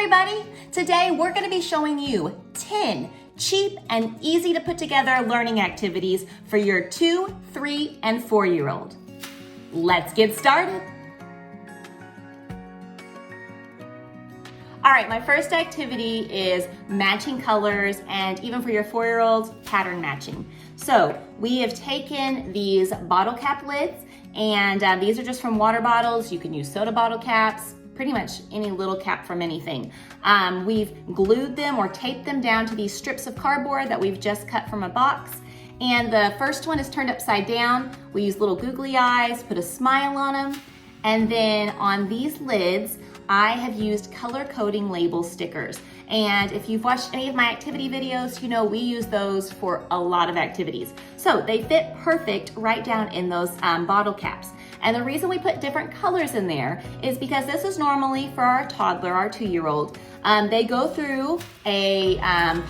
everybody! Today we're going to be showing you 10 cheap and easy to put together learning activities for your 2, 3, and 4-year-old. Let's get started. All right, my first activity is matching colors, and even for your 4-year-olds, pattern matching. So we have taken these bottle cap lids, and these are just from water bottles. You can use soda bottle caps, pretty much any little cap from anything. We've glued them or taped them down to these strips of cardboard that we've just cut from a box. And the first one is turned upside down. We use little googly eyes, put a smile on them. And then on these lids, I have used color coding label stickers. And if you've watched any of my activity videos, you know we use those for a lot of activities. So they fit perfect right down in those bottle caps. And the reason we put different colors in there is because this is normally for our toddler, our 2-year-old. They go through a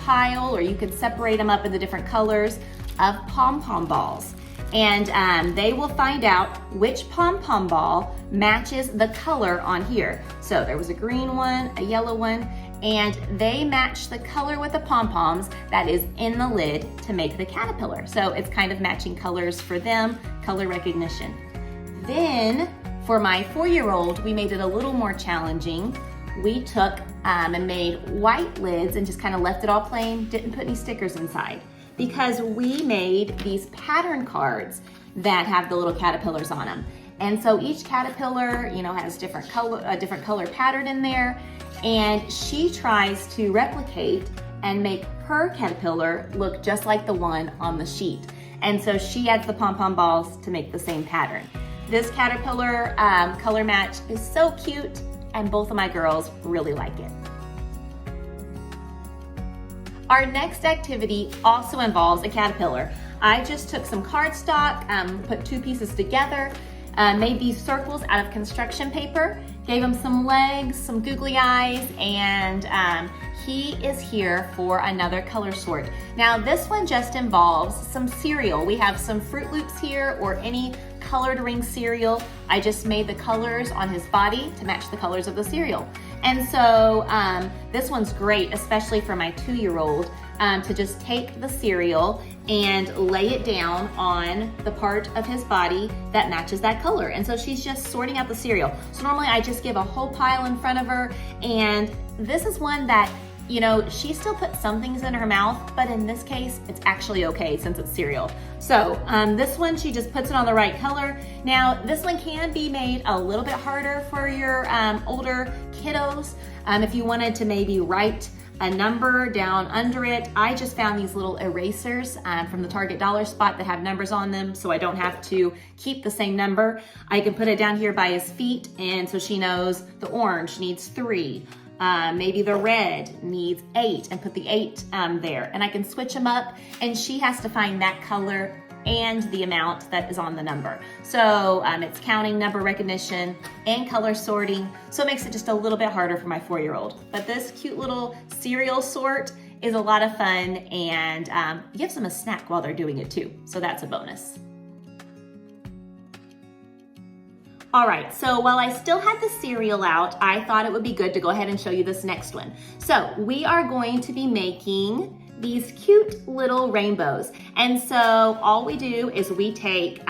pile, or you can separate them up into different colors of pom-pom balls. And they will find out which pom-pom ball matches the color on here. So there was a green one, a yellow one, and they match the color with the pom-poms that is in the lid to make the caterpillar. So it's kind of matching colors for them, color recognition. Then for my 4-year-old, we made it a little more challenging. We took and made white lids and just kind of left it all plain, didn't put any stickers inside, because we made these pattern cards that have the little caterpillars on them. And so each caterpillar, you know, has a different color pattern in there, and she tries to replicate and make her caterpillar look just like the one on the sheet. And so she adds the pom-pom balls to make the same pattern. This caterpillar color match is so cute, and both of my girls really like it. Our next activity also involves a caterpillar. I just took some cardstock, put 2 pieces together, made these circles out of construction paper, gave him some legs, some googly eyes, and he is here for another color sort. Now this one just involves some cereal. We have some Fruit Loops here, or any colored ring cereal. I just made the colors on his body to match the colors of the cereal. And so this one's great, especially for my 2-year-old, to just take the cereal and lay it down on the part of his body that matches that color. And so she's just sorting out the cereal. So normally I just give a whole pile in front of her, and this is one that, you know, she still puts some things in her mouth, but in this case, it's actually okay since it's cereal. So this one, she just puts it on the right color. Now, this one can be made a little bit harder for your older kiddos. If you wanted to maybe write a number down under it, I just found these little erasers from the Target dollar spot that have numbers on them, so I don't have to keep the same number. I can put it down here by his feet, and so she knows the orange needs 3. Maybe the red needs 8, and put the 8 there. And I can switch them up, and she has to find that color and the amount that is on the number. So it's counting, number recognition, and color sorting. So it makes it just a little bit harder for my 4-year-old. But this cute little cereal sort is a lot of fun, and gives them a snack while they're doing it too. So that's a bonus. All right, so while I still had the cereal out, I thought it would be good to go ahead and show you this next one. So we are going to be making these cute little rainbows. And so all we do is we take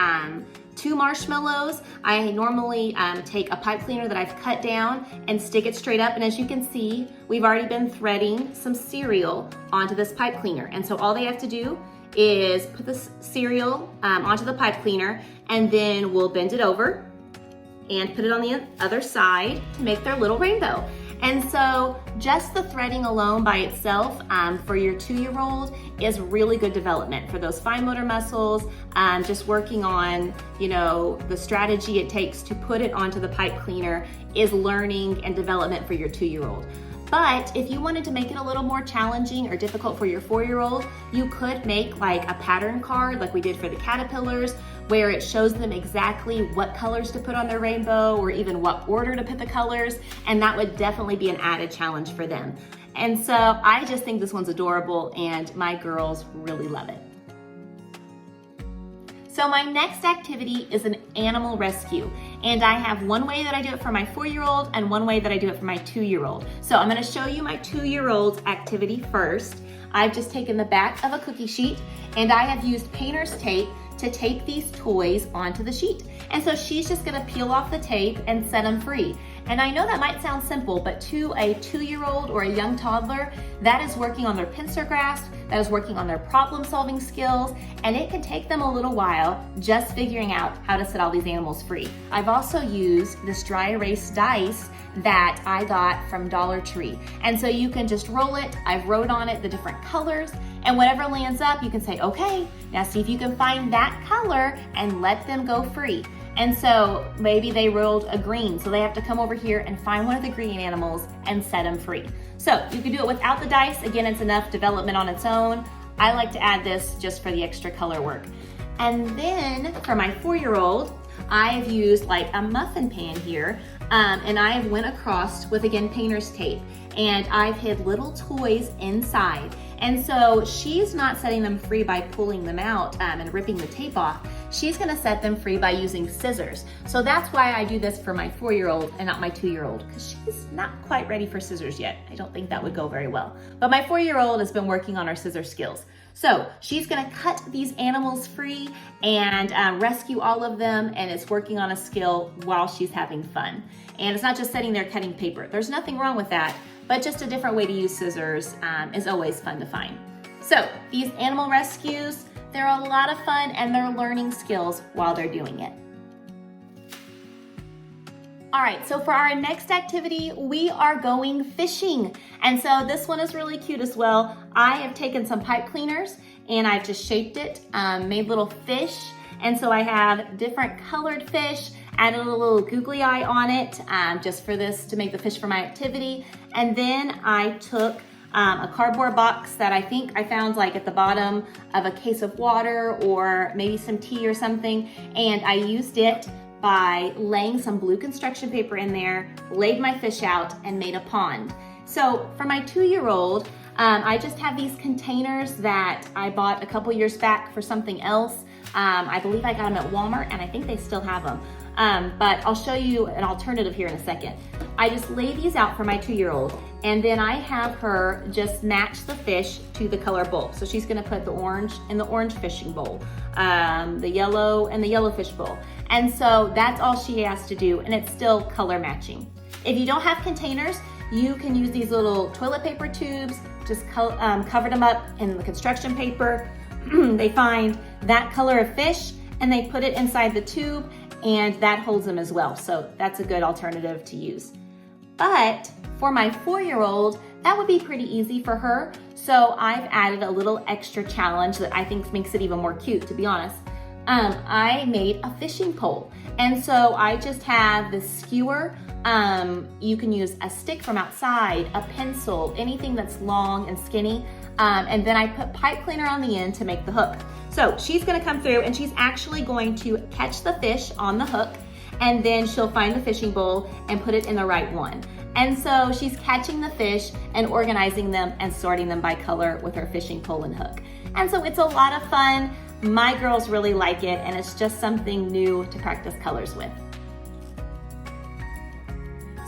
2 marshmallows. I normally take a pipe cleaner that I've cut down and stick it straight up. And as you can see, we've already been threading some cereal onto this pipe cleaner. And so all they have to do is put the cereal onto the pipe cleaner, and then we'll bend it over and put it on the other side to make their little rainbow. And so just the threading alone by itself for your 2-year-old is really good development for those fine motor muscles, just working on, you know, the strategy it takes to put it onto the pipe cleaner is learning and development for your 2-year-old. But if you wanted to make it a little more challenging or difficult for your 4-year-old, you could make like a pattern card like we did for the caterpillars, where it shows them exactly what colors to put on their rainbow, or even what order to put the colors, and that would definitely be an added challenge for them. And so I just think this one's adorable, and my girls really love it. So my next activity is an animal rescue. And I have one way that I do it for my 4-year-old and one way that I do it for my 2-year-old. So I'm gonna show you my 2-year-old's activity first. I've just taken the back of a cookie sheet and I have used painter's tape to tape these toys onto the sheet. And so she's just gonna peel off the tape and set them free. And I know that might sound simple, but to a 2-year-old or a young toddler, that is working on their pincer grasp, that is working on their problem-solving skills, and it can take them a little while just figuring out how to set all these animals free. I've also used this dry erase dice that I got from Dollar Tree. And so you can just roll it. I've wrote on it the different colors, and whatever lands up, you can say, okay, now see if you can find that color and let them go free. And so maybe they rolled a green, so they have to come over here and find one of the green animals and set them free. So you can do it without the dice. Again, it's enough development on its own. I like to add this just for the extra color work. And then for my 4-year-old, I've used like a muffin pan here, and I have went across with, again, painter's tape, and I've hid little toys inside. And so she's not setting them free by pulling them out and ripping the tape off. She's gonna set them free by using scissors. So that's why I do this for my 4-year-old and not my 2-year-old, because she's not quite ready for scissors yet. I don't think that would go very well. But my 4-year-old has been working on her scissor skills. So she's gonna cut these animals free and rescue all of them, and it's working on a skill while she's having fun. And it's not just sitting there cutting paper. There's nothing wrong with that, but just a different way to use scissors is always fun to find. So these animal rescues, they're a lot of fun and they're learning skills while they're doing it. All right, so for our next activity, we are going fishing. And so this one is really cute as well. I have taken some pipe cleaners and I've just shaped it, made little fish. And so I have different colored fish, added a little googly eye on it, just for this, to make the fish for my activity. And then I took a cardboard box that I think I found like at the bottom of a case of water or maybe some tea or something. And I used it by laying some blue construction paper in there, laid my fish out, and made a pond. So for my 2-year-old, I just have these containers that I bought a couple years back for something else. I believe I got them at Walmart, and I think they still have them. But I'll show you an alternative here in a second. I just lay these out for my 2-year-old, and then I have her just match the fish to the color bowl. So she's gonna put the orange in the orange fishing bowl, the yellow in the yellow fish bowl. And so that's all she has to do, and it's still color matching. If you don't have containers, you can use these little toilet paper tubes, just cover them up in the construction paper. They find that color of fish and they put it inside the tube, and that holds them as well. So that's a good alternative to use. But for my 4-year-old, that would be pretty easy for her. So I've added a little extra challenge that I think makes it even more cute, to be honest. I made a fishing pole. And so I just have this skewer. You can use a stick from outside, a pencil, anything that's long and skinny. And then I put pipe cleaner on the end to make the hook. So she's gonna come through and she's actually going to catch the fish on the hook, and then she'll find the fishing bowl and put it in the right one. And so she's catching the fish and organizing them and sorting them by color with her fishing pole and hook. And so it's a lot of fun. My girls really like it, and it's just something new to practice colors with.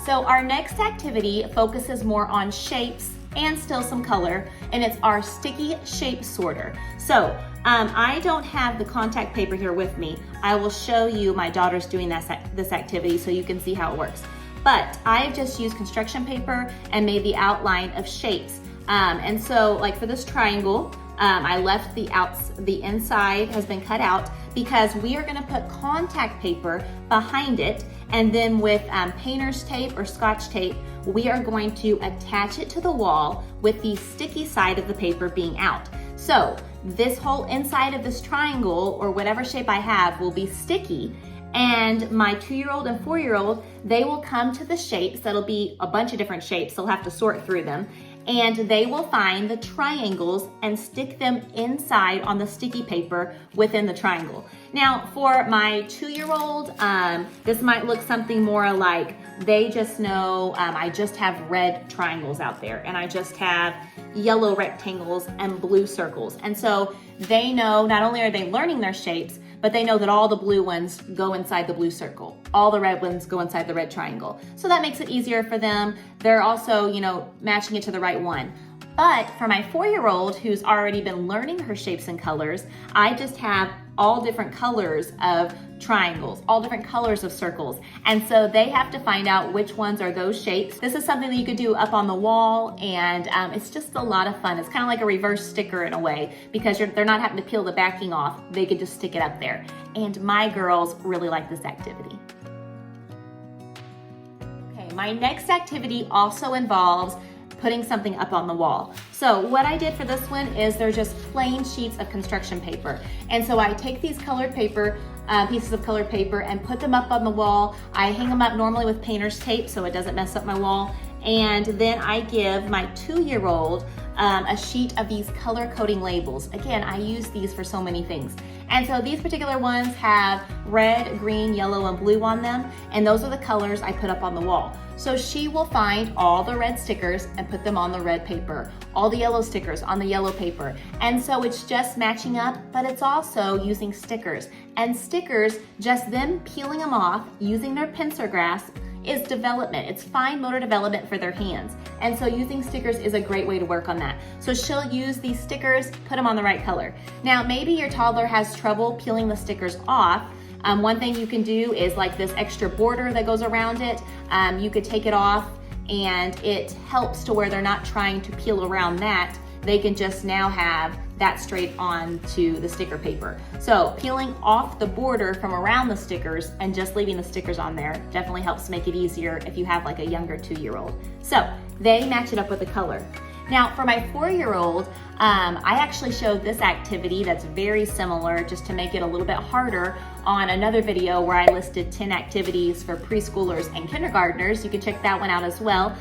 So our next activity focuses more on shapes and still some color, and it's our sticky shape sorter. So I don't have the contact paper here with me. I will show you my daughter's doing this activity so you can see how it works. But I've just used construction paper and made the outline of shapes. And so like for this triangle, I left the inside has been cut out because we are gonna put contact paper behind it, and then with painter's tape or scotch tape, we are going to attach it to the wall with the sticky side of the paper being out. So this whole inside of this triangle or whatever shape I have will be sticky, and my 2-year-old and 4-year-old, they will come to the shapes. That'll be a bunch of different shapes. They'll have to sort through them, and they will find the triangles and stick them inside on the sticky paper within the triangle. Now for my 2-year-old, this might look something more like they just know I just have red triangles out there, and I just have yellow rectangles and blue circles. And so they know not only are they learning their shapes, but they know that all the blue ones go inside the blue circle. All the red ones go inside the red triangle. So that makes it easier for them. They're also, matching it to the right one. But for my 4-year-old who's already been learning her shapes and colors, I just have all different colors of triangles, all different colors of circles. And so they have to find out which ones are those shapes. This is something that you could do up on the wall, and it's just a lot of fun. It's kind of like a reverse sticker in a way, because they're not having to peel the backing off. They could just stick it up there. And my girls really like this activity. Okay, my next activity also involves putting something up on the wall. So what I did for this one is they're just plain sheets of construction paper. And so I take these colored paper, pieces of colored paper, and put them up on the wall. I hang them up normally with painter's tape so it doesn't mess up my wall. And then I give my 2-year-old a sheet of these color coding labels. Again, I use these for so many things. And so these particular ones have red, green, yellow, and blue on them. And those are the colors I put up on the wall. So she will find all the red stickers and put them on the red paper, all the yellow stickers on the yellow paper. And so it's just matching up, but it's also using stickers. And stickers, just them peeling them off using their pincer grasp, is development. It's fine motor development for their hands. And so using stickers is a great way to work on that. So she'll use these stickers, put them on the right color. Now, maybe your toddler has trouble peeling the stickers off. One thing you can do is like this extra border that goes around it. You could take it off, and it helps to where they're not trying to peel around that. They can just now have that straight onto the sticker paper. So peeling off the border from around the stickers and just leaving the stickers on there definitely helps make it easier if you have like a younger 2-year-old. So they match it up with the color. Now for my 4-year-old, I actually showed this activity that's very similar, just to make it a little bit harder, on another video where I listed 10 activities for preschoolers and kindergartners. You can check that one out as well.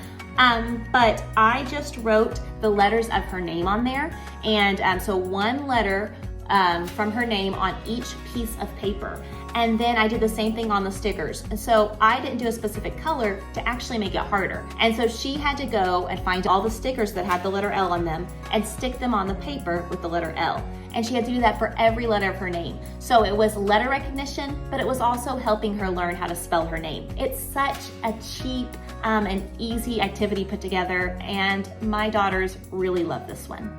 But I just wrote the letters of her name on there. And so one letter from her name on each piece of paper. And then I did the same thing on the stickers. And so I didn't do a specific color to actually make it harder. And so she had to go and find all the stickers that had the letter L on them and stick them on the paper with the letter L. And she had to do that for every letter of her name. So it was letter recognition, but it was also helping her learn how to spell her name. It's such a cheap and easy activity put together, and my daughters really love this one.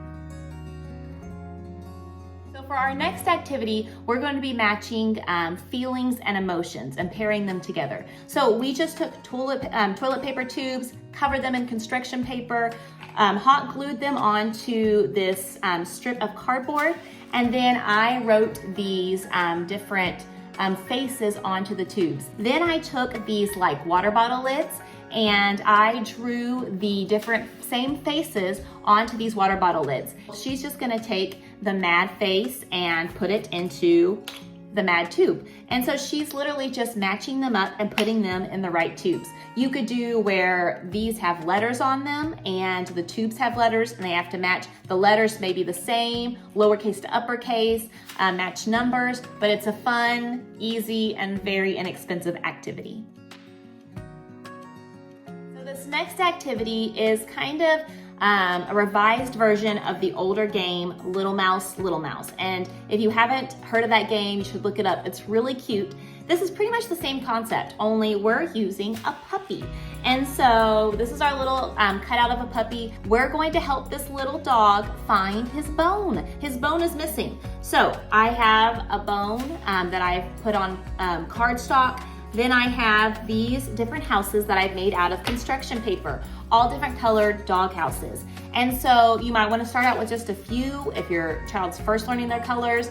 For our next activity, we're going to be matching feelings and emotions and pairing them together. So we just took toilet paper tubes, covered them in construction paper, hot glued them onto this strip of cardboard, and then I wrote these different faces onto the tubes. Then I took these like water bottle lids, and I drew the different same faces onto these water bottle lids. She's just gonna take the mad face and put it into the mad tube. And so she's literally just matching them up and putting them in the right tubes. You could do where these have letters on them and the tubes have letters, and they have to match. The letters may be the same, lowercase to uppercase, match numbers, but it's a fun, easy, and very inexpensive activity. This next activity is kind of a revised version of the older game, Little Mouse, Little Mouse. And if you haven't heard of that game, you should look it up. It's really cute. This is pretty much the same concept, only we're using a puppy. And so this is our little cutout of a puppy. We're going to help this little dog find his bone. His bone is missing. So I have a bone that I've put on cardstock. Then I have these different houses that I've made out of construction paper, all different colored dog houses. And so you might want to start out with just a few if your child's first learning their colors.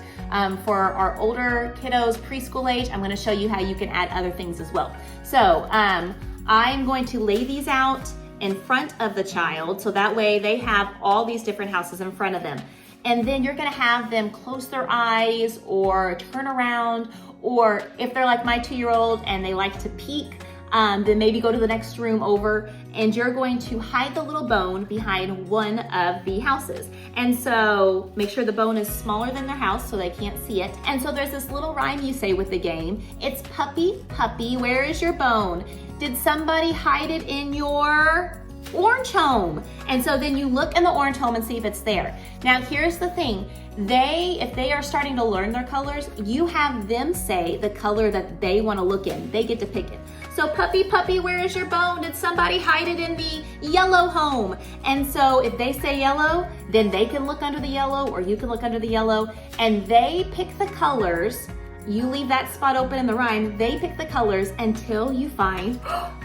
For our older kiddos, preschool age, I'm going to show you how you can add other things as well. So I'm going to lay these out in front of the child, so that way they have all these different houses in front of them. And then you're gonna have them close their eyes or turn around, or if they're like my 2-year-old and they like to peek, then maybe go to the next room over, and you're going to hide the little bone behind one of the houses. And so make sure the bone is smaller than their house so they can't see it. And so there's this little rhyme you say with the game. It's puppy, puppy, where is your bone? Did somebody hide it in your orange home. And so then you look in the orange home and see if it's there. Now here's the thing, if they are starting to learn their colors, you have them say the color that they want to look in. They get to pick it. So puppy, puppy, where is your bone? Did somebody hide it in the yellow home? And so if they say yellow, then they can look under the yellow, or you can look under the yellow, and they pick the colors. You leave that spot open in the rhyme. They pick the colors until you find,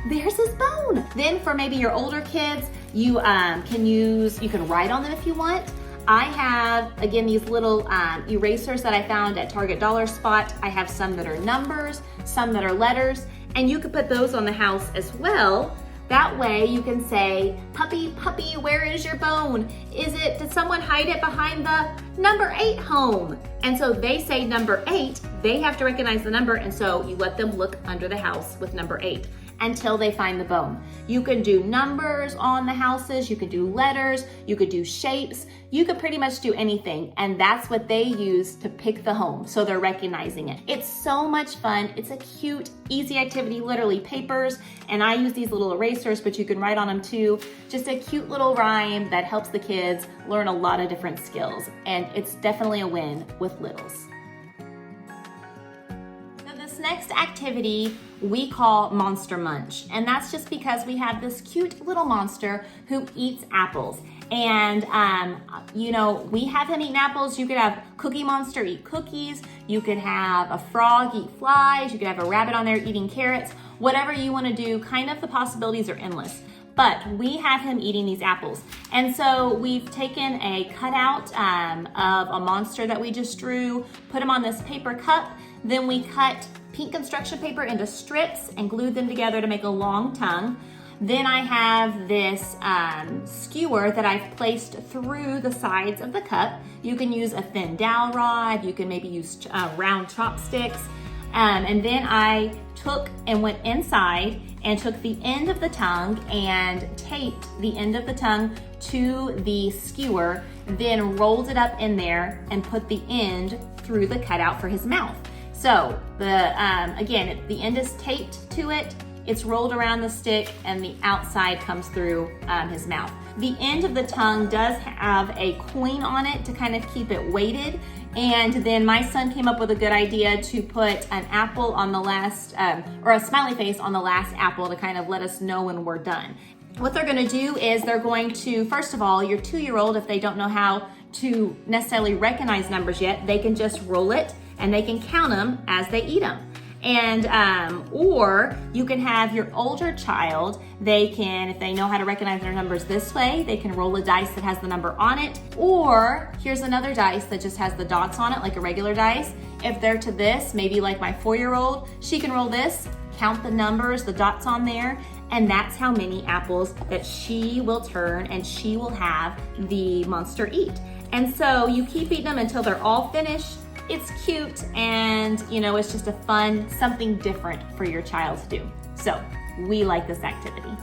there's his bone. Then for maybe your older kids, you can write on them if you want. I have, again, these little erasers that I found at Target Dollar Spot. I have some that are numbers, some that are letters, and you can put those on the house as well. That way you can say, puppy, puppy, where is your bone? Did someone hide it behind the number 8 home? And so they say number 8, they have to recognize the number, and so you let them look under the house with number 8 until they find the bone. You can do numbers on the houses, you could do letters, you could do shapes, you could pretty much do anything, and that's what they use to pick the home, so they're recognizing it. It's so much fun. It's a cute, easy activity, literally papers, and I use these little erasers, but you can write on them too. Just a cute little rhyme that helps the kids learn a lot of different skills, and it's definitely a win with littles. This next activity we call Monster Munch, and that's just because we have this cute little monster who eats apples. And we have him eating apples. You could have Cookie Monster eat cookies, you could have a frog eat flies, you could have a rabbit on there eating carrots. Whatever you want to do, kind of the possibilities are endless. But we have him eating these apples. And so we've taken a cutout of a monster that we just drew, put him on this paper cup, then we cut pink construction paper into strips and glued them together to make a long tongue. Then I have this skewer that I've placed through the sides of the cup. You can use a thin dowel rod, you can maybe use round chopsticks. And then I took and went inside and took the end of the tongue and taped the end of the tongue to the skewer, then rolled it up in there and put the end through the cutout for his mouth. So again, the end is taped to it, it's rolled around the stick, and the outside comes through his mouth. The end of the tongue does have a coin on it to kind of keep it weighted. And then my son came up with a good idea to put an apple on the last, or a smiley face on the last apple to kind of let us know when we're done. What they're gonna do is they're going to, first of all, your 2-year-old, if they don't know how to necessarily recognize numbers yet, they can just roll it and they can count them as they eat them. And or you can have your older child, they can, if they know how to recognize their numbers this way, they can roll a dice that has the number on it. Or here's another dice that just has the dots on it, like a regular dice. If they're to this, maybe like my 4-year-old, she can roll this, count the numbers, the dots on there, and that's how many apples that she will turn and she will have the monster eat. And so you keep eating them until they're all finished. It's cute, and it's just a fun, something different for your child to do. So we like this activity.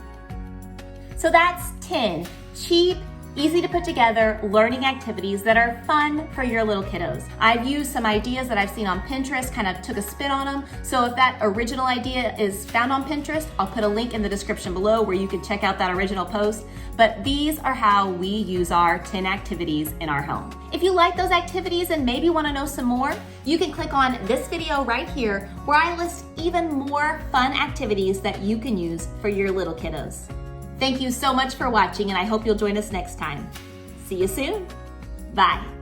So that's 10 cheap, easy to put together learning activities that are fun for your little kiddos. I've used some ideas that I've seen on Pinterest, kind of took a spin on them. So if that original idea is found on Pinterest, I'll put a link in the description below where you can check out that original post. But these are how we use our 10 activities in our home. If you like those activities and maybe want to know some more, you can click on this video right here where I list even more fun activities that you can use for your little kiddos. Thank you so much for watching, and I hope you'll join us next time. See you soon. Bye.